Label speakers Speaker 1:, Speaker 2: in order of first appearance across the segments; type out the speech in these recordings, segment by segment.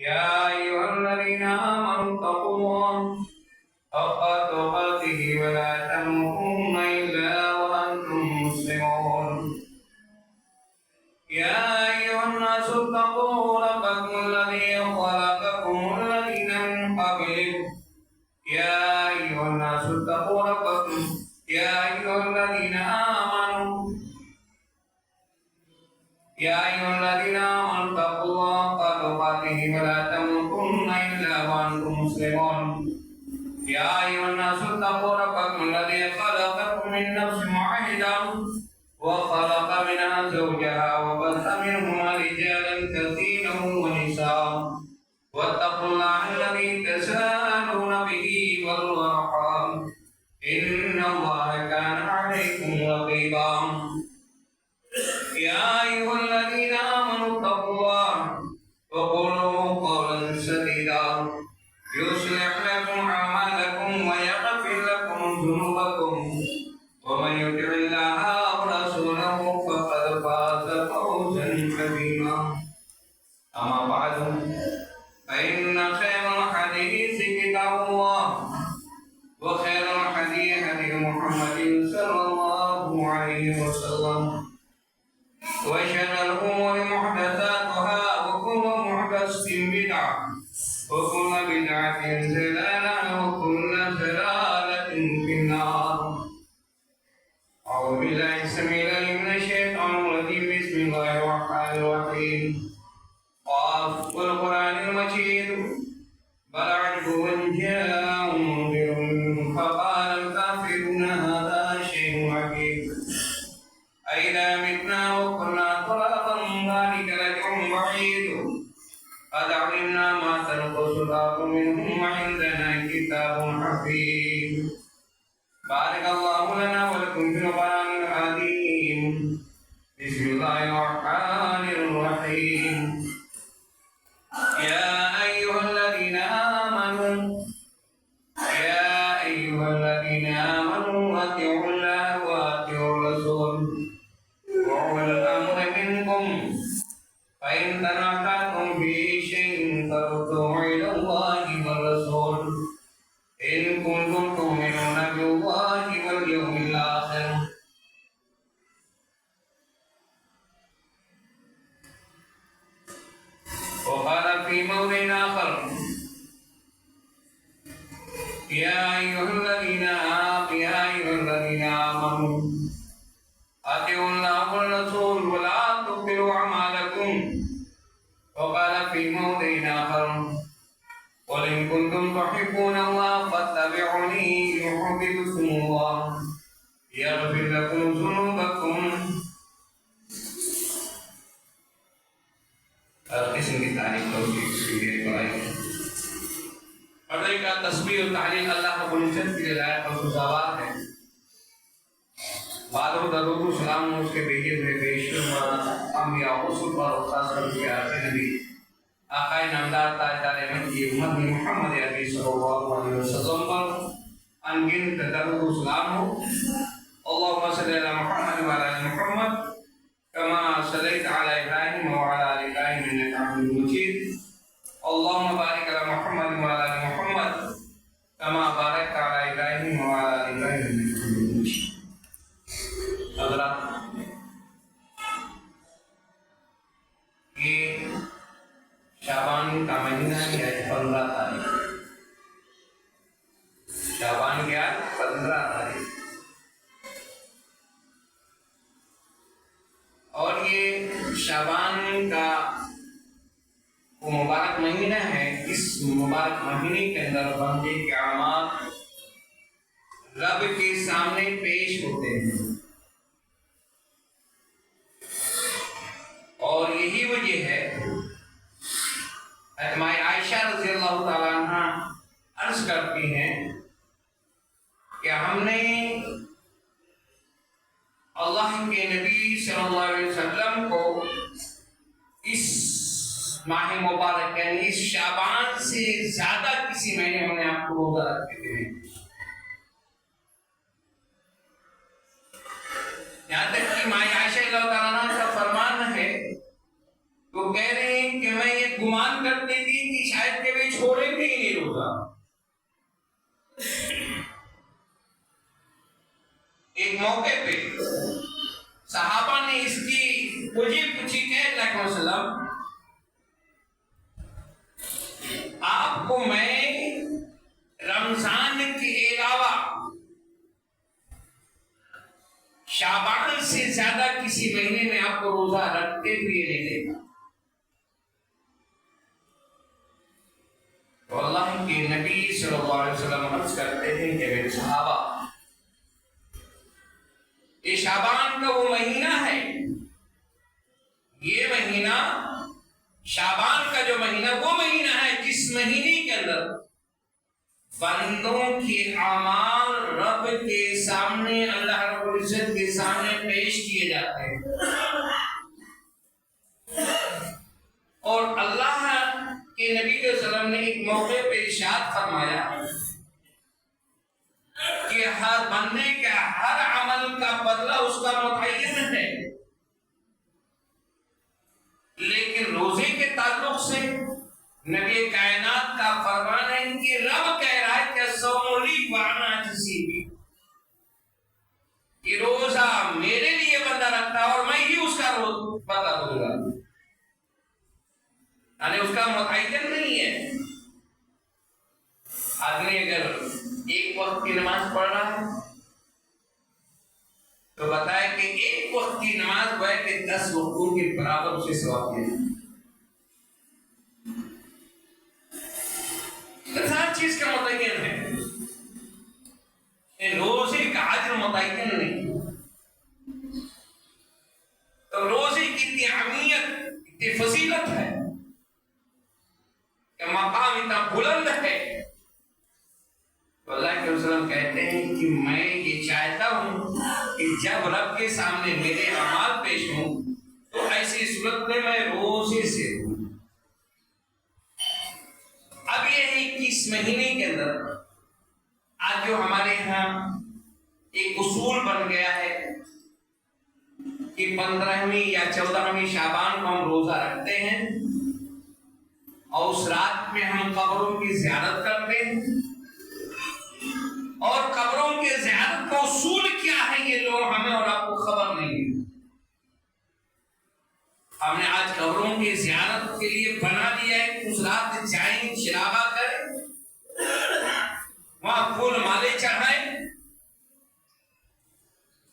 Speaker 1: يا أيها الذين آمنوا اتقوا الله حق تقاته ولا تموتن إلا وأنتم مسلمون. يا أيها الناس اتقوا ربكم الذي خلقكم والذين من قبلكم يا أيها الناس اتقوا ربكم يا أيها الذين آمنوا اتقوا الله حق تقاته ولا تموتن إلا وأنتم مسلمون. يا أيها الناس اتقوا ربكم الذي خلقكم من نفس واحدة وخلق منها زوجها وبث منهما رجالا كثيرا ونساء واتقوا الله الذي تساءلون به والأرحام إن الله كان عليكم رقيبا. يا أيها الذين آمنوا اتقوا الله وقولوا قولا سديدا يصلح لكم أعمالكم ويغفر لكم ذنوبكم ومن يطع الله ورسوله فقد فاز فوزا عظيما. أما بعد فإن خير الحديث كتاب الله وخير الحديث هدي محمد صلى الله عليه وسلم وشر الأمور محدثاتها وكل محدثة بدعة وكل بدعة ضلالة وكل ضلالة في النار. أعوذ بالله السميع العليم من الشيطان الرجيم. بسم الله الرحمن الرحيم. قاف والقرآن المجيد بل عجبوا أن جاءهم منذر فقال الكافرون هذا شيء عجيب أئذا متنا وكنا ترابا ذلك رجع بعيد قد علمنا ما تنقص الأرض منهم وعندنا كتاب حفيظ. بارك الله لنا ولكم في القرآن العظيم. بسم الله الرحمن الرحيم. يا أيها الذين آمنوا أطيعوا الله وأطيعوا الرسول وأولي الأمر منكم فإن تنازعتم في شيء فردوه إلى الله والرسول إن كنتم تؤمنون بالله واليوم الآخر. وقال في موضع آخر يا أيها الذين آمنوا أطيعوا الله والرسول ولا تبطلوا أعمالكم. وقال في موضع آخر قل إن كنتم تحبون الله فاتبعوني يحببكم الله يغفر لكم ذنوبكم. القسم الثاني توجيه سورة البقرة. پڑھنے کا تسبیح و تعلیل اللہ رب العزت کے لیے لائق اور سزاوار ہے. بعد و درود و سلام اس کے بھیجے ہوئے بے شمار انبیاء و رسول پر خاص کر کے آخری نبی آقائے نامدار تاجدار احمد کی امت محمد عربی صلی اللہ علیہ وسلم پر انگنت درود و سلام ہو. اللهم صل علی محمد وعلی آل محمد كما صليت على إبراهيم وعلى آل إبراهيم إنك حميد مجيد. اللهم بارك على محمد وعلى آل محمد كما باركت على إبراهيم وعلى آل إبراهيم إنك حميد مجيد. حضرات یہ شعبان کا مہینہ ہے 15 تاریخ. شعبان کی آج 15 تاریخ اور یہ شعبان کا وہ مبارک مہینہ ہے. اس مبارک مہینے کے اندر بندے کے اعمال رب کے سامنے پیش ہوتے ہیں اور یہی وجہ ہے مائیں عائشہ رضی اللہ تعالیٰ عنہ عرض کرتی ہیں کہ ہم نے اللہ کے نبی صلی اللہ علیہ وسلم کو اس ماہ مبارک یعنی اس شعبان سے زیادہ کسی مہینے ہم نے آپ کو روزہ رکھتے تھے. یہاں تک کہ مائیں عائشہ رضی اللہ عنہ کا فرمان ہے تو کہہ رہے ہیں کہ میں یہ گمان کرتی تھی شاید کبھی چھوڑیں گے ہی نہیں روزہ. ایک موقع پہ صحابہ نے اس کی پوچھی کہ اللہ علیہ وسلم آپ کو میں رمضان کے علاوہ شعبان سے زیادہ کسی مہینے میں آپ کو روزہ رکھتے ہوئے نہیں دیکھا. تو اللہ کے نبی صلی اللہ علیہ وسلم عرض کرتے ہیں کہ میرے صحابہ یہ شعبان کا وہ مہینہ ہے، یہ مہینہ شعبان کا جو مہینہ وہ مہینہ ہے جس مہینے کے اندر بندوں کے اعمال رب کے سامنے، اللہ رب العزت کے سامنے پیش کیے جاتے ہیں. اور اللہ کے نبی صلی اللہ علیہ وسلم نے ایک موقع پہ ارشاد فرمایا کہ ہر بندے کا ہر عمل کا بدلہ اس کا متعین ہے، لیکن روزے کے تعلق سے نبی کائنات کا فرمان ہے کہ رب کہہ رہا ہے کہ صوم لی وانا اجزی بہ، کہ روزہ میرے لیے بندہ رکھتا ہے اور میں ہی اس کا روز بدلہ دوں گا. یعنی اس کا متعین نہیں ہے. آدمی اگر ایک وقت کی نماز پڑھ رہا ہے تو بتائے کہ ایک وقت کی نماز وہ ہے کہ 10 وقتوں کے برابر اسے ثواب ملے. ہر چیز کا متعین ہے، روزے کا اجر متعین نہیں. تو روزے کی اتنی اہمیت، اتنی فضیلت ہے کہ مقام اتنا بلند ہے. تو اللہ کے رسول کہتے ہیں کہ میں یہ چاہتا ہوں کہ جب رب کے سامنے میرے اعمال پیش ہوں تو ایسی صورت میں میں روزے سے ہوں. اب یہ ہے کہ اس مہینے کے اندر آج جو ہمارے ہاں ایک اصول بن گیا ہے کہ 15ویں یا 14ویں شعبان کو ہم روزہ رکھتے ہیں اور اس رات میں ہم قبروں کی زیارت کرتے ہیں. اور قبروں کی زیارت کا اصول کیا ہے یہ لوگ ہمیں اور آپ کو خبر نہیں ہے. ہم نے آج قبروں کی زیارت کے لیے بنا لیا ہے اس رات جائیں چراغا کریں، وہاں پھول مالے چڑھائیں.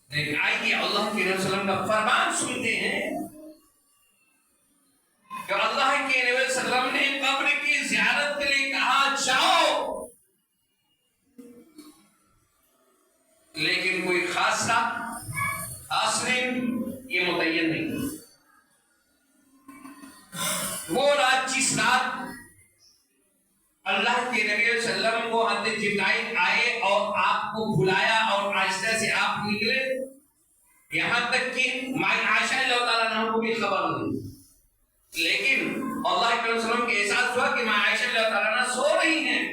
Speaker 1: لیکن آئیے اللہ کے نبی صلی اللہ علیہ وسلم کا فرمان سنتے ہیں کہ اللہ کے نبی صلی اللہ علیہ وسلم نے قبر کی زیارت کے لیے کہا جاؤ، لیکن کوئی خاص دن یہ متعین نہیں. وہ رات جس رات اللہ کے نبی صلی اللہ علیہ وسلم کو حضرت جبرائیل آئے اور آپ کو بلایا اور آہستہ سے آپ نکلے، یہاں تک کہ مائی عائشہ اللہ تعالیٰ عنہ کو بھی خبر نہیں. لیکن اللہ کے رسول کے احساس ہوا کہ مائی عائشہ اللہ تعالیٰ عنہ سو رہی ہیں.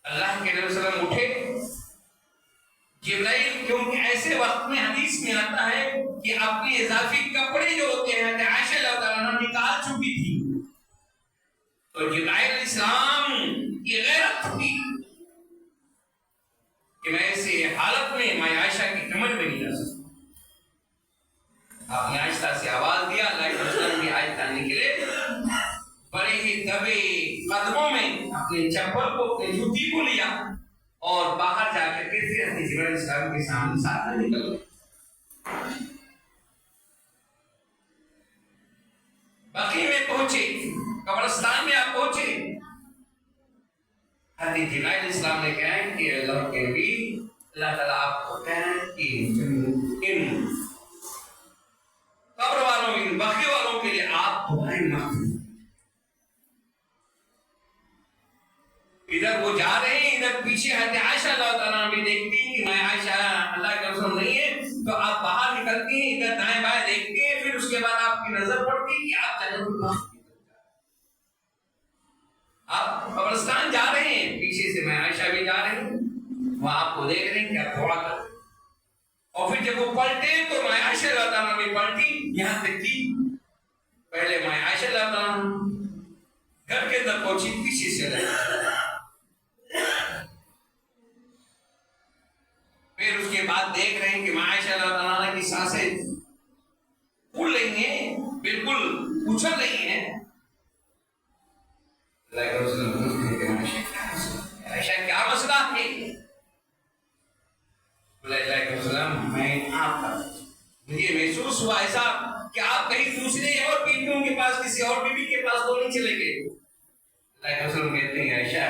Speaker 1: اللہ کے نبی صلی اللہ علیہ وسلم اٹھے. جبرائیل کیونکہ ایسے وقت میں حدیث میں آتا ہے کہ اپنے اضافی کپڑے جو ہوتے ہیں عائشہ اللہ تعالیٰ عنہ نکال چکی تھی، تو جبرائیل علیہ السلام کی غیرت تھی کہ میں ایسے حالت میں عائشہ کی کمر میں نہیں جا سکتا. آپ نے آہستہ سے آواز دیا، اللہ کے رسول بھی آہستہ نکلے، بڑے ہی دبے قدموں میں اپنے چپل کو، اپنی جوتی کو لیا اور باہر جا کر کے پھر حضرت جبرائیل علیہ السلام کے سامنے ساتھ میں نکل گئے. بقیع میں پہنچے، قبرستان میں آپ پہنچے. حضرت جبرائیل علیہ السلام نے کہا کہ اللہ کے نبی، اللہ تعالیٰ آپ کو کہیں کہ ان قبر والوں، ان بقیع والوں کے لیے آپ دعائیں مانگیں. ادھر وہ جا رہے ہیں، ادھر پیچھے حضرت عائشہ اللہ تعالیٰ بھی دیکھتی ہیں کہ میں عائشہ اللہ کے رسول نہیں ہے، تو آپ باہر نکلتی ہیں، ادھر دائیں بائیں دیکھتے ہیں، پھر اس کے بعد آپ کی نظر پڑتی ہے کہ آپ جنت الماء آپ قبرستان جا رہے ہیں، پیچھے سے میں عائشہ بھی جا رہی ہوں، وہاں آپ کو دیکھ رہے ہیں کہ آپ دعا کر. اور پھر جب وہ پلٹے تو میں عائشہ اللہ تعالیٰ بھی پلٹی، یہاں تک کہ پہلے میں عائشہ اللہ تعالیٰ پہنچی پیچھے سے رہے. پھر اس کے بعد دیکھ رہے ہیں کہ عائشہ اللہ تعالیٰ کی سانسیں پھول رہی ہیں, بالکل اچھل رہی ہیں. عائشہ کیا مسئلہ ہے؟ میں آپ کا مجھے محسوس ہوا ایسا کہ آپ کہیں دوسرے اور بیویوں کے پاس, کسی اور بیوی کے پاس تو نہیں چلے گئے. اللہ کے رسول کہتے ہیں عائشہ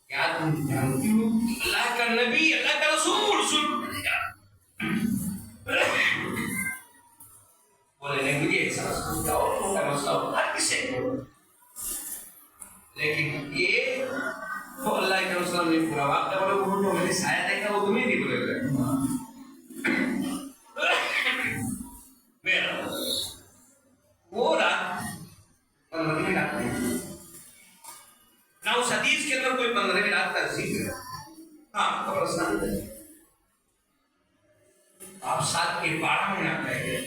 Speaker 1: کیا تم جانتی ہو اللہ کا نبی, اللہ کا رسول بولے نہیں مجھے احساس ہوتا اور کا مسئلہ ہر کسی کو, لیکن یہ تو اللہ کے رسول نے پورا واقعہ بولے وہ جو میں نے سایہ دیکھا وہ تمہیں نہیں بولے گا. وہ رات 15ویں رات میں نہ اس حدیث کے اندر کوئی 15ویں رات کا ذکر ہے. ہاں قبرستان آپ 7 کے 12 میں آتا ہے.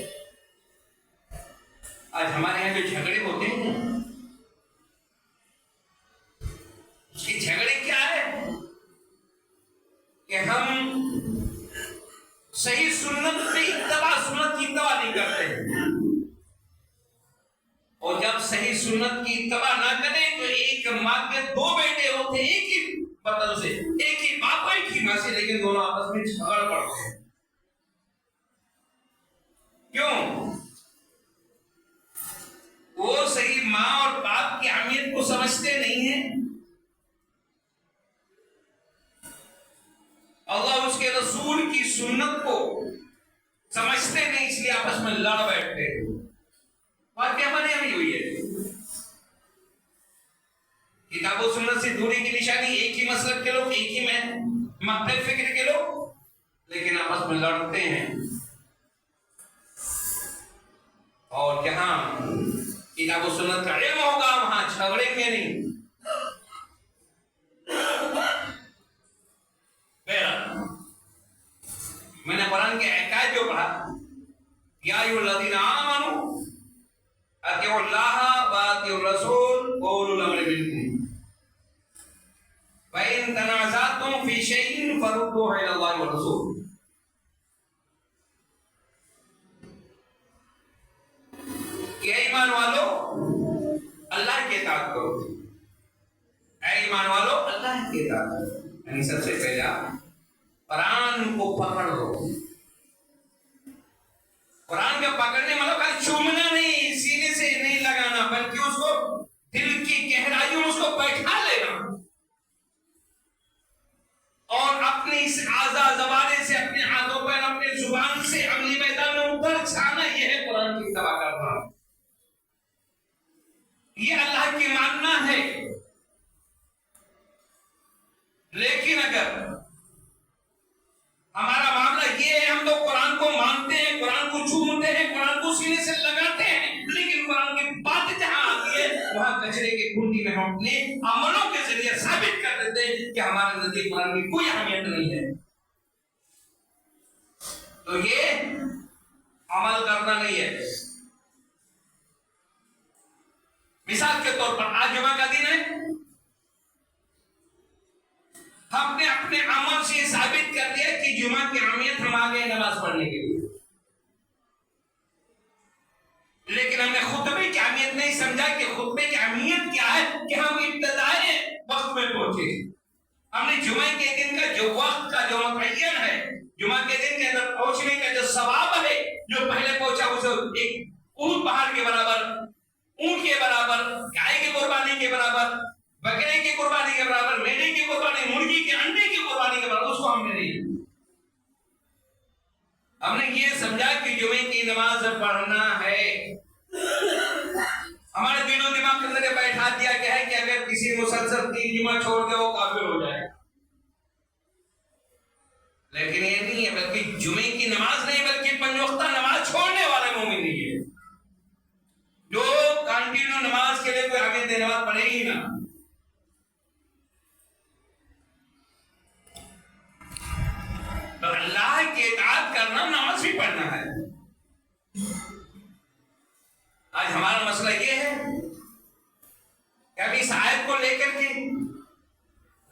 Speaker 1: آج ہمارے یہاں جو جھگڑے ہوتے ہیں اس کے جھگڑے کیا ہے کہ ہم صحیح سنت کی اتباع نہیں کرتے, اور جب صحیح سنت کی اتباع نہ کریں تو ایک ماں کے 2 بیٹے ہوتے ہیں, ایک ہی مطلب سے, ایک ہی باپ ایک ہی ماں سے, لیکن دونوں آپس میں جھگڑ پڑتے ہیں. کیوں؟ وہ صحیح ماں اور باپ کی اہمیت کو سمجھتے نہیں ہیں, اللہ اس کے رسول کی سنت کو سمجھتے نہیں, اس لیے آپس میں لڑ بیٹھتے ہیں. بات کیا بنے ابھی ہوئی ہے؟ کتاب و سنت سے دوری کی نشانی ایک ہی مسلک کے لوگ, ایک ہی میں مختلف فکر کے لوگ, لیکن آپس میں لڑتے ہیں. اور جہاں کتاب و سنت کا علم ہوگا وہاں جھگڑیں گے نہیں. میں نے قرآن کے عقائد جو پڑھا, یا ایھا الذین آمنوا اطیعوا اللہ واطیعوا الرسول واولو الامر منکم فإن تنازعتم فی شیء فردوہ الی اللہ والرسول. کہ اے ایمان والو اللہ کی اطاعت کرو, اے ایمان والو اللہ کی اطاعت کرو. یعنی سب سے پہلے قرآن کو پکڑ لو. قرآن کا پکڑنے مطلب خالی چومنا نہیں, سینے سے نہیں لگانا, بلکہ اس کو دل کی گہرائیوں میں اس کو بیٹھا لینا, اور اپنی اس اعضاء زبانے سے, اپنے ہاتھوں پر, اپنے زبان سے عملی میدان میں اوپر چھانا, یہ ہے قرآن کی اتباع کرنا. یہ اللہ کی ماننا ہے. لیکن اگر ہمارا معاملہ یہ ہے ہم تو قرآن کو مانتے ہیں, قرآن کو چومتے ہیں, قرآن کو سینے سے لگاتے ہیں, لیکن قرآن کی بات جہاں آتی ہے وہاں کچرے کی کنڈی میں ہم اپنے عملوں کے ذریعے ثابت کر دیتے ہیں کہ ہمارے نزدیک قرآن کی کوئی اہمیت نہیں ہے. تو یہ عمل کرنا نہیں ہے. مثال کے طور پر آج جمعہ کا دن ہے, ہم نے اپنے عمل سے ثابت کر دیا کہ جمعہ کی اہمیت ہم آ گئے نماز پڑھنے کے لیے, لیکن ہم نے خطبے کی اہمیت نہیں سمجھا کہ خطبے کی اہمیت کیا ہے کہ ہم ابتدائی وقت میں پہنچے. ہم نے جمعہ کے دن کا جو وقت کا جو متعین ہے, جمعہ کے دن کے اندر پہنچنے کا جو ثواب ہے, جو پہلے پہنچا اسے ایک اونٹ پہاڑ کے برابر, اونٹ کے برابر, گائے کی قربانی کے برابر, بکرے کی قربانی کے برابر, میڑے کی قربانی, مرغی کے انڈے کی قربانی کے برابر, اس کو ہم نے نہیں. ہم نے یہ سمجھا کہ جمعے کی نماز پڑھنا ہے. ہمارے دل و دماغ کے اندر بیٹھا دیا گیا ہے کہ اگر کسی مسلسل 3 جمعہ چھوڑ دے وہ کافر ہو جائے. لیکن یہ نہیں ہے, بلکہ جمعے کی نماز نہیں بلکہ 5 وقتہ نماز چھوڑنے والا مومن نہیں ہے. جو کنٹینیو نماز کے لیے کوئی اہمیت دینے والا پڑھے ہی نہ. تو اللہ کی اطاعت کرنا نماز بھی پڑھنا ہے. آج ہمارا مسئلہ یہ ہے کہ کبھی اس آیت کو لے کر کے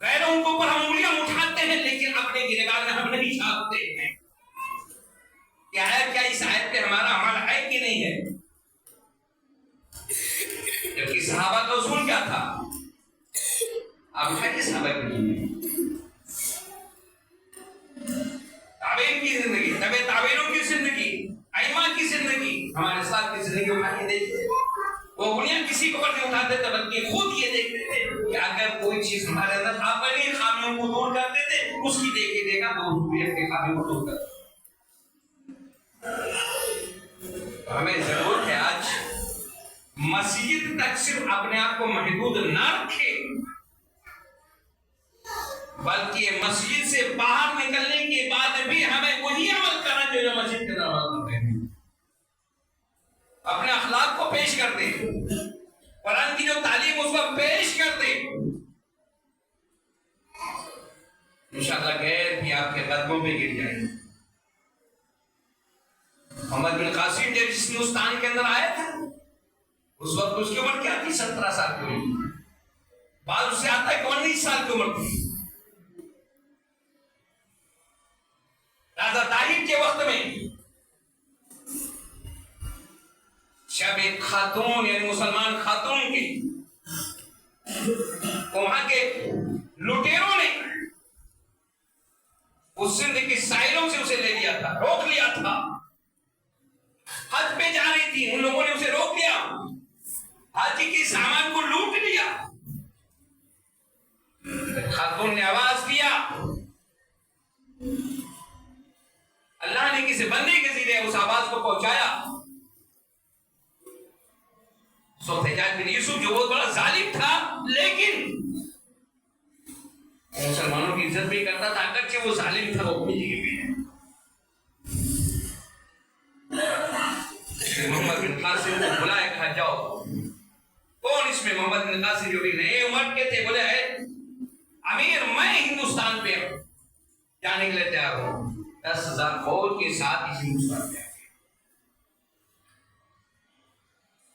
Speaker 1: غیروں کے اوپر ہم انگلیاں اٹھاتے ہیں لیکن اپنے گنہگار میں ہم نہیں چھاپتے ہیں کہ آیت کیا اس آیت پہ ہمارا عمل ہے کہ نہیں ہے. جبکہ صحابہ کا اصول کیا تھا؟ آپ اٹھائیے صحابہ کی تابعین کی زندگی، تابع تابعینوں کی زندگی، ائمہ کی زندگی، ہمارے ساتھ کی زندگی اٹھائیے دیکھتے. وہ بنیاد کسی کو نہیں اٹھاتے تھے بلکہ خود یہ دیکھتے تھے کہ اگر کوئی چیز ہمارے اندر اپنی خامیوں کو دور کرتے تھے اس کی دیکھے دے گا تو اس کی خامیوں کو دور کرتے. ہمیں ضرورت ہے آج مسجد تک صرف اپنے آپ کو محدود نہ رکھے بلکہ مسجد سے باہر نکلنے کے بعد بھی ہمیں وہی عمل کرنا جو مسجد کے اندر عمل کرتے ہیں. اپنے اخلاق کو پیش کر دیں، قرآن کی جو تعلیم اس کو پیش کر دیں. انشاءاللہ غیر بھی آپ کے قدموں پہ گر جائیں گے. محمد بن قاسم جس ہندوستان کے اندر آیا تھا اس وقت اس کی عمر کیا تھی؟ 17 سال کی عمر. بعد اس سے آتا ہے 19 سال کی عمر تھی. راجہ طاہر کے وقت میں جب ایک خاتون یعنی مسلمان خاتون کی وہاں کے لٹیروں نے اس سندھ کے ساحلوں سے اسے لے لیا تھا، روک لیا تھا. حج پہ جا رہی تھی، ان لوگوں نے اسے روک لیا، حج کے سامان کو لوٹ لیا. خاتون نے آواز دیا، اللہ نے کسی بندے کے ذریعے اس آواز کو پہنچایا. سو حجاج بن یوسف جو بہت بڑا ظالم تھا لیکن مسلمانوں کی عزت بھی کرتا تھا، اگرچہ وہ ظالم تھا وہ اپنی جگہ پہ ہے. محمد بن قاسم کو بلایا، کہا جاؤ. کون اس میں؟ محمد بن قاسم جو بھی نئے عمر کے تھے بولے ہے امیر میں ہندوستان پہ جانے کے لیے تیار ہوں. 10,000 فوج کے ساتھ اس ہندوستان پہ.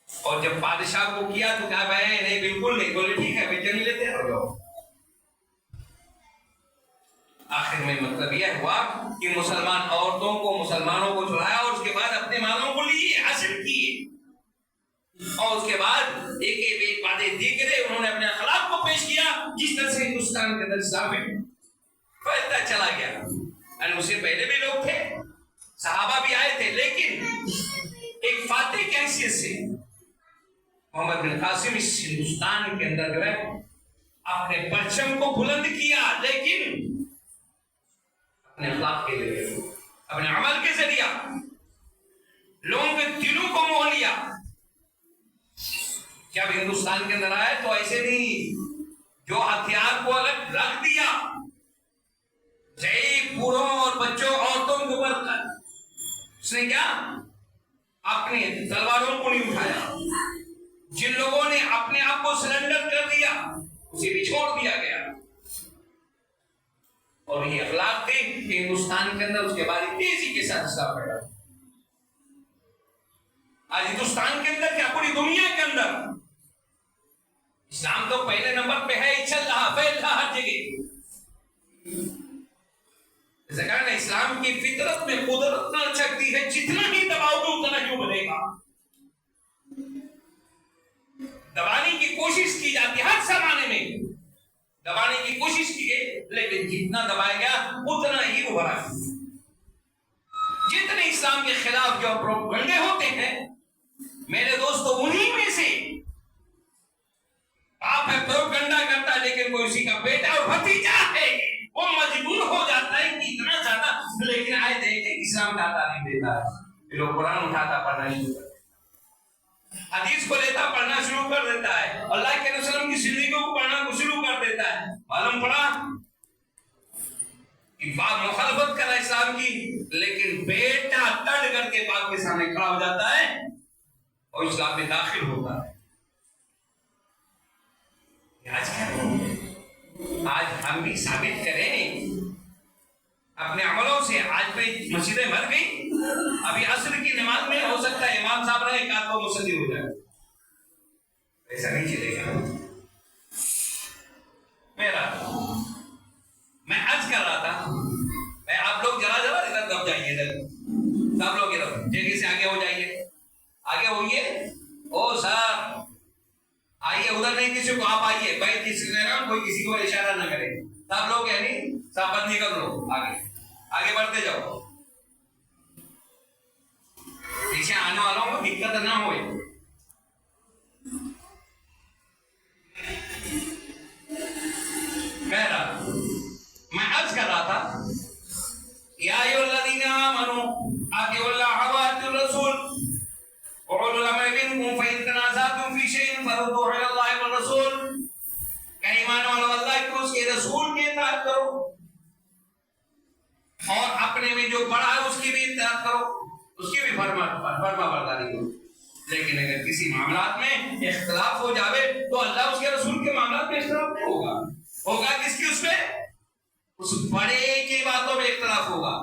Speaker 1: اور جب بادشاہ کو کیا تو کہا بھائی نہیں بالکل نہیں. بولے ٹھیک ہے جنگ لیتے ہو جاؤ. آخر میں مطلب یہ ہوا کہ مسلمان عورتوں کو مسلمانوں کو چھڑایا اور اس کے بعد اپنے مالوں کو لیے حاصل کیے اور اس کے بعد ایک باتیں دیکھے انہوں نے اپنے اخلاق کو پیش کیا جس طرح سے ہندوستان کے اندر اسلام پھیلتا چلا گیا. یعنی اس سے پہلے بھی لوگ تھے، صحابہ بھی آئے تھے، لیکن ایک فاتح کی حیثیت سے محمد بن قاسم اس ہندوستان کے اندر جو ہے اپنے پرچم کو بلند کیا لیکن اپنے اخلاق کے ذریعے، اپنے عمل کے ذریعے لوگوں کے دلوں کو موہ لیا. جب ہندوستان کے اندر آئے تو ایسے نہیں جو ہتھیار کو الگ رکھ دیا، ضعیف بوڑھوں اور بچوں عورتوں کے اوپر اس نے کیا اپنے تلواروں کو نہیں اٹھایا. جن لوگوں نے اپنے آپ کو سرنڈر کر دیا اسے بھی چھوڑ دیا گیا. اور یہ اخلاق تھی کہ ہندوستان کے اندر اس کے بعد تیزی کے ساتھ اسلام پیدا. آج ہندوستان کے اندر کیا پوری دنیا کے اندر اسلام تو پہلے نمبر پہ ہے، چل رہا پھیل رہا ہر جگہ. جیسے کہا نا اسلام کی فطرت میں قدرت نہ چکتی ہے، جتنا ہی دباؤ گے اتنا ہی بڑھے گا. دبانے کی کوشش کی جاتی ہے، ہر زمانے میں دبانے کی کوشش کی گئی لیکن جتنا دبایا گیا اتنا ہی ابھرا. جتنے اسلام کے خلاف جو پروپیگنڈے ہوتے ہیں میرے دوستو انہی میں سے آپ ہے پروپیگنڈا کرتا ہے لیکن کوئی اسی کا بیٹا اور بھتیجا ہے وہ مجبور ہو جاتا ہے کہ اتنا زیادہ لیکن آئے دیکھیں اسلام کا تعلیم دیتا ہے. پھر وہ قرآن اٹھاتا پڑھنا شروع کرتا ہے، حدیث کو لیتا پڑھنا شروع کر دیتا ہے، اللہ کے رسول کی زندگی کو پڑھنا شروع کر دیتا ہے. معلوم پڑا کہ باپ مخالفت کرا اسلام کی لیکن بیٹا تڑ کر کے باپ کے سامنے کھڑا ہو جاتا ہے اور اسلام میں داخل ہوتا ہے. آج کیا آج ہم بھی ثابت کریں اپنے عملوں سے. آج کوئی مسجدیں بھر گئی، ابھی عصر کی نماز میں ہو سکتا ہے امام صاحب رہے ایک آدھ کو مسجد ہو جائے. ایسا نہیں چلے گا. اجازت نہیں کسی کو، آپ آئیے بھائی کسی کوئی کسی کو اشارہ نہ کرے، سب لوگ یعنی سب بندی کر لو، آگے بڑھتے جاؤ، پیچھے آنے والوں کو دقت نہ ہوئے۔ میں عرض کر رہا تھا یا ایھا الذین آمنوا اطیعوا اللہ واطیعوا الرسول وأولو الأمر منکم فإن تنازعتم فی شیء فردوہ الی اللہ والرسول، کہ ایمان والو اللہ کو اس کے رسول کی اطاعت کرو اور اپنے میں جو بڑا ہے اس کی بھی اطاعت کرو، اس کی بھی فرما برداری کرو۔ لیکن اگر کسی معاملات میں اختلاف ہو جاوے تو اللہ اس کے رسول کے معاملات میں اختلاف نہیں ہوگا کس کی؟ اس میں اس بڑے کی باتوں میں اختلاف ہوگا۔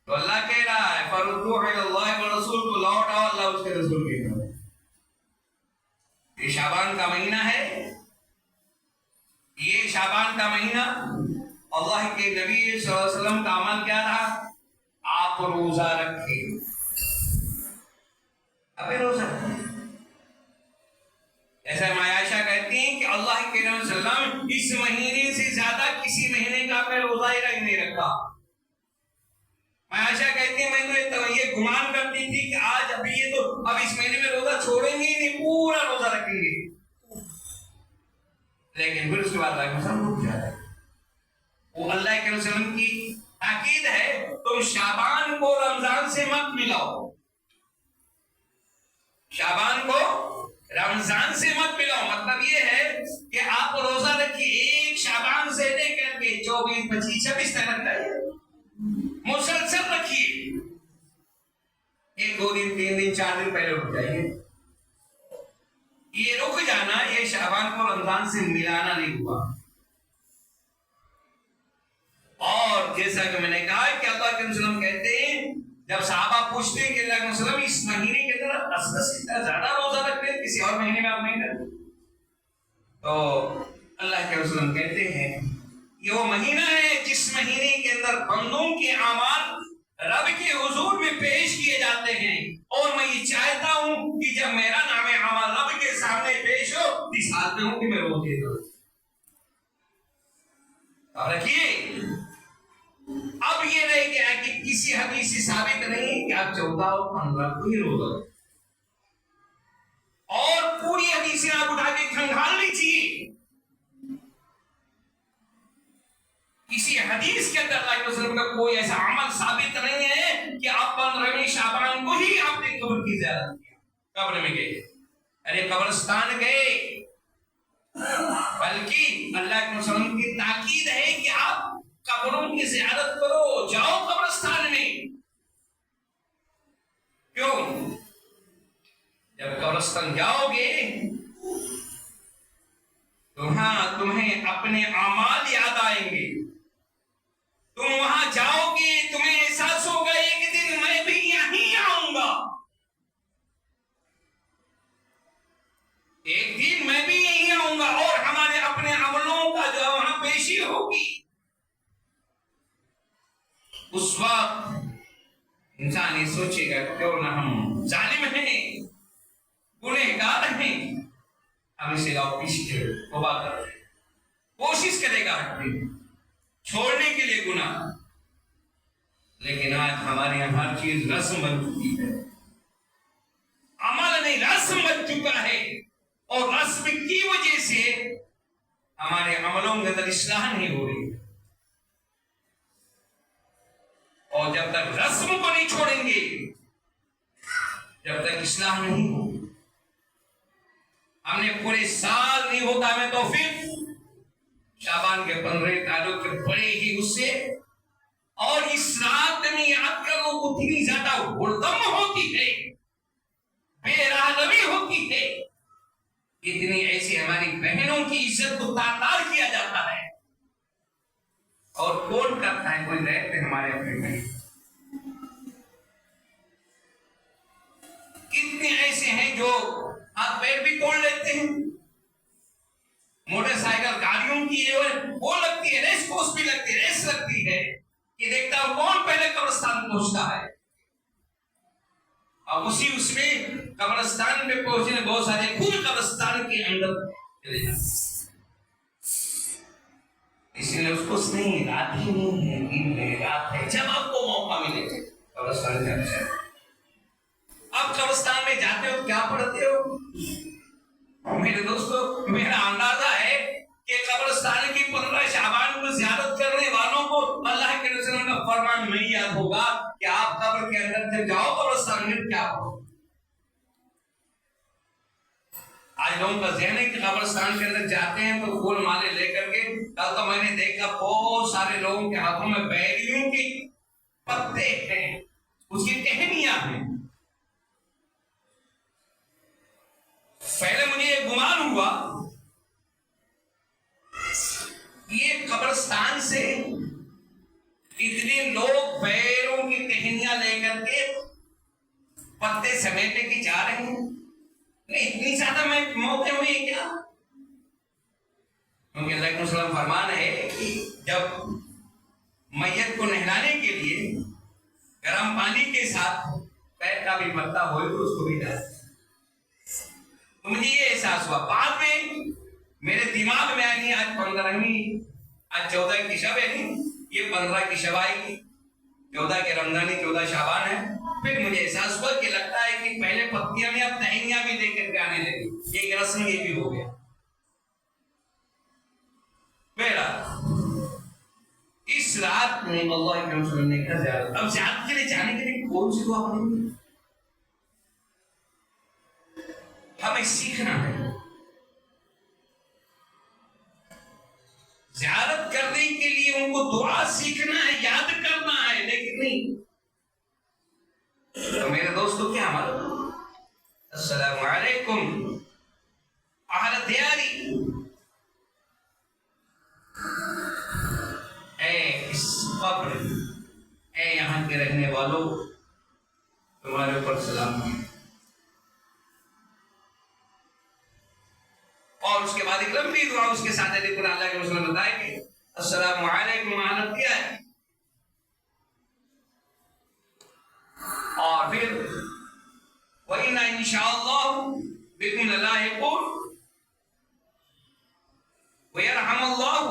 Speaker 1: تو اللہ کہہ رہا ہے فردوہ الی اللہ والرسول، کو لوٹاؤ اللہ اس کے رسول کی طرف۔ یہ شعبان کا مہینہ ہے، یہ شعبان کا مہینہ اللہ کے نبی صلی اللہ علیہ وسلم کا عمل کیا رہا؟ آپ روزہ رکھیں، ابھی روزہ ایسا عائشہ کہتی ہیں کہ اللہ کے نبی صلی اللہ علیہ وسلم اس مہینے سے زیادہ کسی مہینے کا اپنے روزہ ہی نہیں رکھا۔ عائشہ کہتی ہے میں تو یہ گمان کرتی تھی کہ آج ابھی یہ تو اب اس مہینے میں روزہ چھوڑیں گے نہیں، پورا روزہ رکھیں گے، لیکن پھر اس کے بعد اللہ کے وسلم رک جاتا ہے۔ وہ اللہ کے وسلم کی تاکید ہے تم شعبان کو رمضان سے مت ملاؤ، شعبان کو رمضان سے مت ملاؤ۔ مطلب یہ ہے کہ آپ روزہ رکھیے ایک شعبان سے لے کر کے 24 25 26 تک رکھیے، مسلسل رکھیے، ایک 2 دن 3 دن 4 دن پہلے رک جائیے۔ یہ رک جانا یہ شعبان کو رمضان سے ملانا نہیں ہوا۔ اور جیسا کہ میں نے کہا کہ اللہ کے وسلم کہتے ہیں جب صحابہ پوچھتے ہیں کہ اللہ کے وسلم اس مہینے کے اندر 10 زیادہ روزہ رکھتے ہیں، کسی اور مہینے میں آپ نہیں کرتے، تو اللہ کے وسلم کہتے ہیں یہ وہ مہینہ ہے جس مہینے کے اندر بندوں کے اعمال رب کے حضور میں پیش کیے جاتے ہیں، اور میں یہ چاہتا ہوں کہ جب میرا نام اعمال رب کے سامنے پیش ہو اس حال میں ہوں کہ میں روزے رکھوں۔ اب رکھیے، اب یہ رہ گیا کہ کسی حدیث سے ثابت نہیں کہ آپ 14 اور 15 کو ہی روزہ رکھیں، اور پوری حدیثیں آپ اٹھا کے کھنگال لیجیے۔ کسی حدیث کے اندر اللہ کے وسلم کا کوئی ایسا عمل ثابت نہیں ہے کہ آپ 15ویں شعبان کو ہی آپ نے قبر کی زیارت کیا، قبر میں گئے، ارے قبرستان گئے، بلکہ اللہ کے وسلم کی تاکید ہے کہ آپ قبروں کی زیارت کرو، جاؤ قبرستان میں۔ کیوں؟ جب قبرستان جاؤ گے تو ہاں تمہیں اپنے اعمال یاد آئیں گے، تم وہاں جاؤ گے تمہیں احساس ہوگا ایک دن میں بھی یہیں آؤں گا، ایک دن میں بھی یہیں آؤں گا، اور ہمارے اپنے عملوں کا جو وہاں پیشی ہوگی۔ اس وقت انسان یہ سوچے گا کیوں نہ ہم ظالم ہیں، گنہگار ہیں، ہم اسے لاؤ پیچھے توبہ کر رہے، کوشش کرے گا ہٹنے چھوڑنے کے لیے گناہ، لیکن آج ہمارے یہاں ہر چیز رسم بن چکی ہے، عمل نہیں رسم بن چکا ہے، اور رسم کی وجہ سے ہمارے عملوں کے اندر اصلاح نہیں ہو رہی ہے۔ اور جب تک رسم کو نہیں چھوڑیں گے، جب تک اصلاح نہیں ہو، ہم نے پورے سال نہیں ہوتا ہمیں توفیق شعبان کے 15 تاریخ کے بڑے ہی غصے، اور اس رات میں یاد کرو اتنی زیادہ ہردم ہوتی ہے، بے رحمی ہوتی ہے، اتنی ایسی ہماری بہنوں کی عزت کو تار کیا جاتا ہے، اور کون کرتا ہے؟ کوئی رہتے ہمارے اپنے میں، کتنے ایسے ہیں جو ہاتھ پیر بھی توڑ لیتے ہیں، موٹر سائیکل گاڑیوں کی وہ لگتی ہے، ریس کورس بھی لگتی ہے، ریس لگتی ہے کہ دیکھتا ہوں کون پہلے قبرستان پہنچتا ہے، اور اس میں قبرستان پہ پہنچنے بہت سارے پورے قبرستان کے اندر چلے جاتے، اس لیے اس کو نہیں رات ہی نہیں ہے، دن ہے، رات ہے، جب آپ کو موقع ملے قبرستان جانا چاہیے۔ آپ قبرستان میں جاتے ہو کیا پڑھتے ہو؟ میرے دوستو، میرا اندازہ ہے کہ قبرستان کی 15 شعبان کو زیارت کرنے والوں کو اللہ کے رسول کا فرمان نہیں یاد ہوگا کہ آپ قبر کے اندر جب جاؤ قبرستان میں کیا پڑھو۔ آج لوگوں کا ذہن ہے کہ قبرستان کے اندر جاتے ہیں تو پھول مالے لے کر کے، کل تو میں نے دیکھا بہت سارے لوگوں کے ہاتھوں میں بیریوں کے پتے ہیں، اس کی ٹہنیاں ہیں۔ پہلے مجھے یہ گمان ہوا یہ قبرستان سے اتنے لوگ پیروں کی ٹہنیاں لے کر کے پتے سمیٹے کے جا رہے ہیں، نہیں اتنی زیادہ میں موقع ہوئی کیا؟ کیونکہ اللہ کے وسلم فرمان ہے کہ جب میت کو نہلانے کے لیے گرم پانی کے ساتھ پیر کا بھی پتا ہوئے تو اس کو بھی ڈال، تو مجھے یہ احساس ہوا۔ بعد میں میرے دماغ میں آئی آج 15ویں، آج 14 کی شب ہے، یہ 15 کی شب آئے گی، 14 کے رمضانی 14 شعبان ہے۔ پھر مجھے احساس ہوا کہ لگتا ہے کہ پہلے پتیاں میں اب ٹہنیاں بھی لے کر کے آنے لگی، ایک رسم یہ بھی ہو گیا۔ میرا اس رات میں اللہ کے رسول نے کہا زیارت، اب زیارت کے لیے جانے کے لیے کون سی دعا پڑھیں گے؟ ہمیں سیکھنا ہے، زیارت کرنے کے لیے ان کو دعا سیکھنا ہے، یاد کرنا ہے، لیکن نہیں تو میرے دوستو کیا عمل؟ السلام علیکم اہل دیاری، اے اس قبر، اے یہاں کے رہنے والوں، تمہارے اوپر سلام ہے۔ اور اس کے بعد ایک لمبی دعا اس کے ساتھ ہے، لیکن اللہ کے رسول نے بتایا کہ السلام علیکم حالت کیا ہے، اور پھر وَإِنَّا إِنْ شَاءَ اللَّهُ بِكُمْ لَلَاحِقُونَ وَيَرْحَمَ اللَّهُ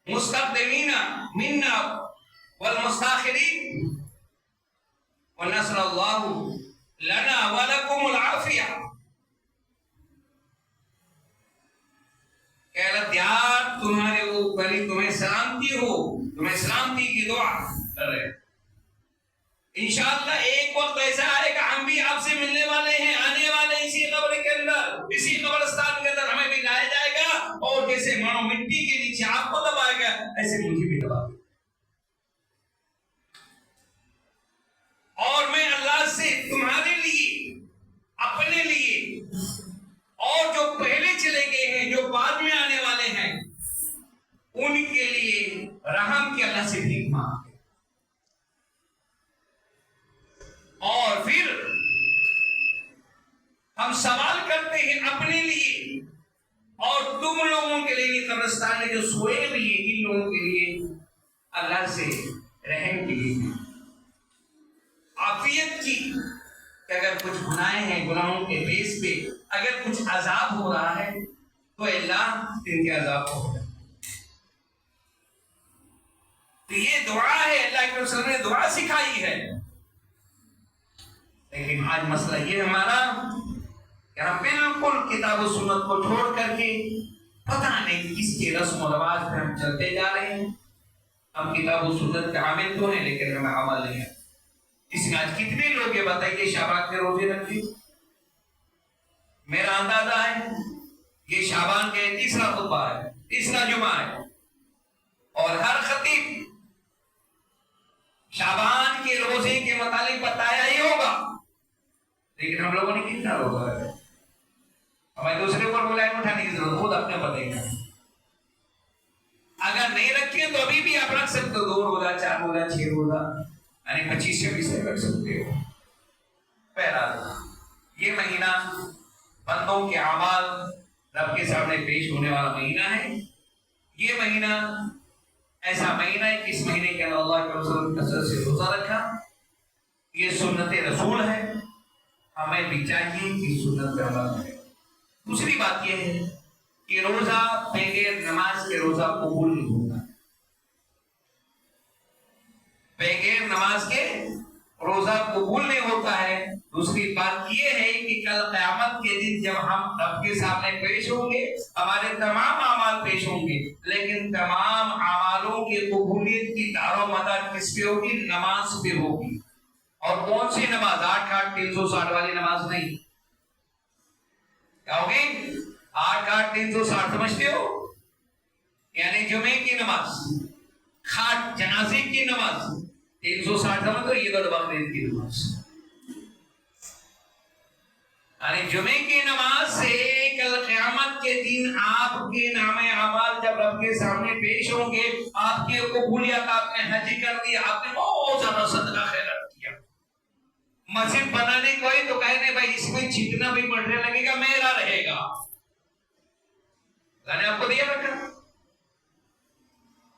Speaker 1: مُسْتَقْدِمِينَ مِنَّا وَالْمُسْتَأْخِرِينَ وَنَصْرَ اللَّهُ لَنَا وَلَكُمُ الْعَافِيَةَ۔ کہ اللہ دیار تمہارے اوپر تمہیں سلامتی ہو، تمہیں سلامتی کی دعا کر رہے ہیں۔ انشاءاللہ ایک وقت ایسا آئے گا ہم بھی آپ سے ملنے والے ہیں، آنے والے اسی قبر کے اندر، اسی قبرستان کے اندر ہمیں بھی لایا جائے گا، اور جیسے مانو مٹی کے نیچے آپ کو دبائے گا ایسے مجھے بھی دبا دے، اور میں اللہ سے تمہارے لیے، اپنے لیے، اور جو پہلے چلے گئے ہیں، جو بعد میں آنے والے ہیں، ان کے لیے رحم کی اللہ سے بھیک مانگتے، اور پھر ہم سوال کرتے ہیں اپنے لیے اور تم لوگوں کے لیے، قبرستان میں جو سوئے بھی ہیں ان لوگوں کے لیے اللہ سے رحم کی لیے، عافیت کی، کہ اگر کچھ گناہیں ہیں، گناہوں کے بیس پہ اگر کچھ عذاب ہو رہا ہے تو اللہ ان کے عذاب کو ہو جائے۔ تو یہ دعا ہے، اللہ کے رسول نے دعا سکھائی ہے، لیکن آج مسئلہ یہ ہمارا کہ ہم بالکل کتاب و سنت کو چھوڑ کر کے پتہ نہیں کس کے رسم و رواج پہ ہم چلتے جا رہے ہیں۔ ہم کتاب و سنت کے عامل تو ہیں لیکن ہمیں عمل نہیں ہے۔ اس میں آج کتنے لوگ یہ بتائیے شعبان کے روزے رکھتے؟ میرا اندازہ ہے یہ شعبان کے تیسرا خطبہ ہے، تیسرا جمعہ ہے، اور ہر خطیب شعبان کے روزے کے متعلق بتایا ہی ہوگا، لیکن ہم لوگوں نے کتنا روزہ رکھا؟ ہمیں دوسرے اوپر ملائم اٹھانے کی ضرورت، خود اپنے بتائیں گے۔ اگر نہیں رکھے تو ابھی بھی آپ رکھ سکتے ہو، 2 روزہ، 4 روزہ، 6 روزہ، یعنی 25-26 رکھ سکتے ہو۔ بہرحال یہ مہینہ بندوں کے اعمال رب کے سامنے پیش ہونے والا مہینہ ہے۔ یہ مہینہ ایسا مہینہ ہے کہ اس مہینے کے اندر اللہ کے رسول نے کثرت سے روزہ رکھا، یہ سنت رسول ہے، ہمیں بھی چاہیے کہ سنت پہ عمل کریں۔ دوسری بات یہ ہے کہ روزہ بغیر نماز کے روزہ قبول نہیں ہوتا، بغیر نماز کے روزہ قبول نہیں ہوتا ہے۔ دوسری بات یہ ہے کہ کل قیامت کے دن جب ہم رب کے سامنے پیش ہوں گے، ہمارے تمام اعمال پیش ہوں گے، لیکن تمام اعمالوں کی قبولیت کی دار و مدار کس پہ ہوگی؟ نماز پہ ہوگی۔ اور کون سی نماز؟ 8-8-360 والی نماز نہیں۔ کیا ہوگی؟ 8-8-360 سمجھتے ہو؟ یعنی جمعے کی نماز، کھاٹ جنازے کی نماز 360 سمجھ تو عید البقرعید کی نماز، یعنی جمعے کی نماز سے کل قیامت کے دن آپ کے نام اعمال جب رب کے سامنے پیش ہوں گے، آپ کی قبولیت، آپ نے حج کر دیا، آپ نے بہت زیادہ صدقہ خیرات کیا، مسجد بنانے کوئی تو کہنے بھائی اس میں جتنا بھی مٹیریل لگے گا میرا رہے گا، اللہ نے آپ کو دیا رکھا۔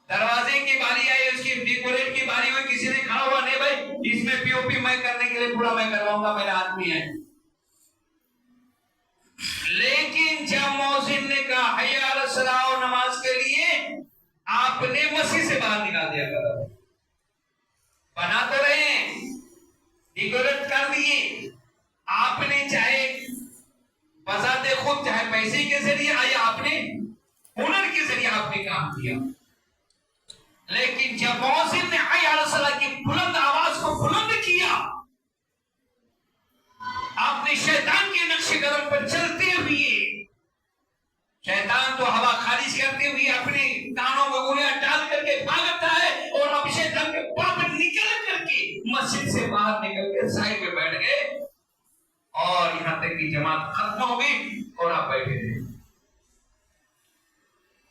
Speaker 1: دروازے کی باری آئی، اس کی ڈیکوریٹ کی باری ہوئی، کسی نے کھڑا ہوا نہیں بھائی اس میں پی او پی میں کرنے کے لیے پورا میں کرواؤں گا، میرا آدمی ہے۔ لیکن جب مؤذن نے کہا حی علی الصلاۃ نماز کے لیے، آپ نے مسجد سے باہر نکال دیا کرو، بنا تو رہے ہیں، ڈیکوریٹ کر دیے، آپ نے چاہے بذات خود چاہے پیسے کے ذریعے آیا، آپ نے ہنر کے ذریعے آپ نے کام کیا، لیکن جب مؤذن نے حی علی الصلاۃ کی بلند آواز کو بلند کیا، آپ نے شیطان کے نقش قدم پر چلتے ہوئے، شیطان تو ہوا خارج کرتے ہوئے اپنے کانوں میں انگلیاں ڈال کر کے بھاگتا ہے، اور اب شیطان کے پاپ نکل کر کے مسجد سے باہر نکل کے سائے میں بیٹھ گئے، اور یہاں تک کہ جماعت ختم ہو گئی اور آپ بیٹھے تھے۔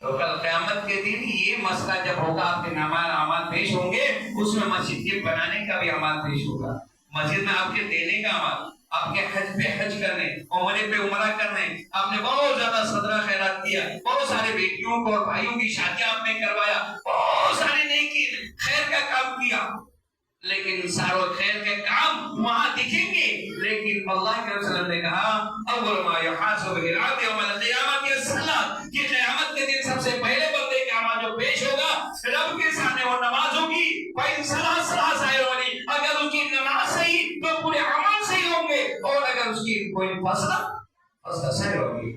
Speaker 1: تو کل قیامت کے دن یہ مسئلہ جب ہوگا، آپ کے نام اعمال پیش ہوں گے، اس میں مسجد کے بنانے کا بھی اعمال پیش ہوگا، مسجد میں آپ کے دینے کا اعمال، آپ کے حج پہ حج کرنے، عمرے پہ عمرہ کرنے، آپ نے بہت زیادہ صدقہ خیرات کیا، بہت سارے بیٹیوں کو اور بھائیوں کی شادیاں آپ نے کروایا، بہت سارے نیکی خیر کا کام کیا، لیکن سارے خیر کے کام وہاں دکھیں گے، لیکن اللہ کے رسول نے کہا اول ما یحاسب به العبد یوم القیامۃ الصلاۃ، کہ قیامت کے دن سب سے پہلے بندے کا اعمال جو پیش ہوگا رب کے سامنے وہ نماز ہوگی، فإن صلاۃ صلاۃ ظاہر ہوگی، اگر اس کی نماز صحیح تو پورے اعمال صحیح ہوں گے، اور اگر اس کی کوئی فصلہ صحیح ہوگی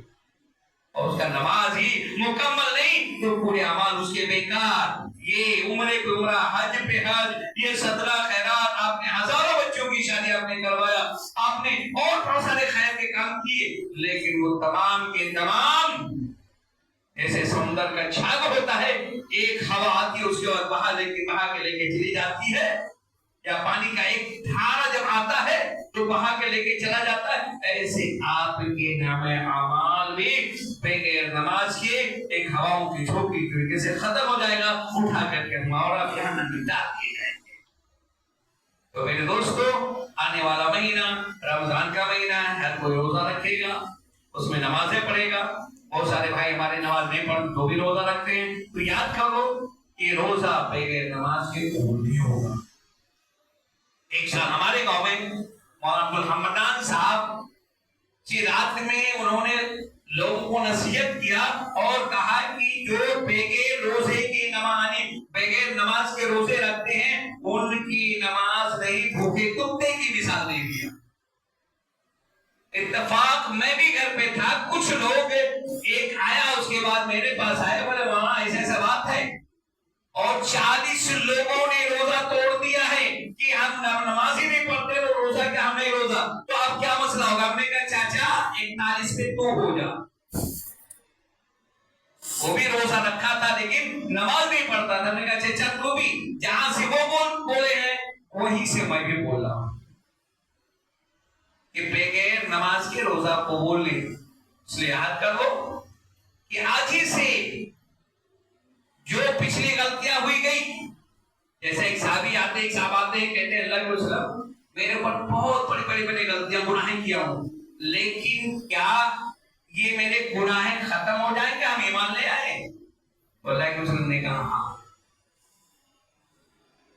Speaker 1: اور اس کا نماز ہی مکمل نہیں تو پورے اعمال اس کے بیکار۔ یہ عمرے پہ عمرہ، حج پہ حج، یہ صدقہ خیرات، آپ نے ہزاروں بچوں کی شادی آپ نے کروایا، آپ نے اور بہت سارے خیر کے کام کیے، لیکن وہ تمام کے تمام ایسے سمندر کا چھاگ ہوتا ہے، ایک ہوا آتی ہے اس کے بعد بہا کے لے کے چلی جاتی ہے، یا پانی کا ایک دھارا جب آتا ہے تو بہا کے لے کے چلا جاتا ہے، ایسے آپ کے نام اعمال بھی بغیر نماز کے ایک ہواؤں کی جھونکی طریقے سے ختم ہو جائے گا، اٹھا کر کے مورا جہنم میں ڈال دیے جائیں گے۔ تو میرے دوستو، آنے والا مہینہ رمضان کا مہینہ ہے، ہر کوئی روزہ رکھے گا، اس میں نمازیں پڑھے گا، بہت سارے بھائی ہمارے نماز نہیں پڑھتے تو بھی روزہ رکھتے ہیں، تو یاد کرو کہ روزہ بغیر نماز کے قبول نہیں ہوگا۔ ایک سال ہمارے گاؤں میں مولانا عبدالحمدان صاحب کی رات میں انہوں نے لوگوں کو نصیحت کیا اور کہا کہ جو بغیر روزے کے بغیر نماز کے روزے رکھتے ہیں ان کی نماز نہیں، بھوکے کتے کی مثال دے دیا۔ اتفاق میں بھی گھر پہ تھا، کچھ لوگ، ایک آیا اس کے بعد میرے پاس آئے، بولے وہاں ایسا بات ہے، اور 40 لوگوں نے روزہ توڑ دیا ہے کہ ہم نماز ہی نہیں پڑھتے تو روزہ کیا، ہم نہیں روزہ، تو اب کیا مسئلہ ہوگا؟ ہم نے کہا چاچا 41 پہ تو ہو جا، وہ بھی روزہ رکھا تھا لیکن نماز نہیں پڑھتا تھا، ہم نے کہا چاچا تو بھی جہاں سے وہ بولے ہیں وہیں سے میں بھی بول رہا ہوں کہ بغیر نماز کے روزہ قبول نہیں۔ اس لیے یاد کرو کہ آج ہی سے جو پچھلی غلطیاں ہوئی گئی، جیسے ایک صحابی آتے ایک صاحب آتے ہیں کہتے ہیں اللہ کے وسلم میرے اوپر بہت بڑی غلطیاں گناہیں کیا ہوں، لیکن کیا یہ میرے گناہیں ختم ہو جائیں کہ ہم ایمان لے آئے؟ تو اللہ کے وسلم نے کہا ہاں۔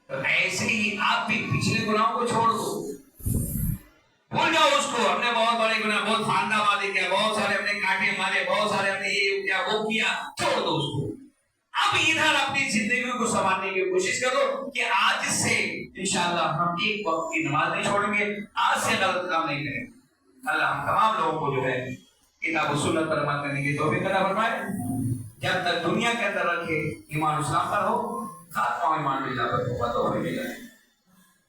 Speaker 1: تو ایسے ہی آپ بھی پچھلے گناہوں کو چھوڑ دو، بھول جاؤ اس کو. ہم نے بہت بڑے گناہ، بہت خاندان والے کیا، بہت سارے ہم نے کاٹے مارے، بہت سارے ہم نے یہ کیا وہ کیا، چھوڑ دو اس کو. اب ادھر اپنی زندگی کو سنبھالنے کی کوشش کرو کہ آج سے انشاءاللہ ہم ایک وقت کی نماز نہیں چھوڑیں گے، آج سے غلط کام نہیں کریں گے. اللہ ہم تمام لوگوں کو جو ہے کتاب و سنت پر عمل کرنے کی توفیق عطا فرمائے. جب تک دنیا کے اندر رکھے ایمان اسلام پر ہو، خاتمہ ایمان باللہ پر ہو، تو ہمیں ملے.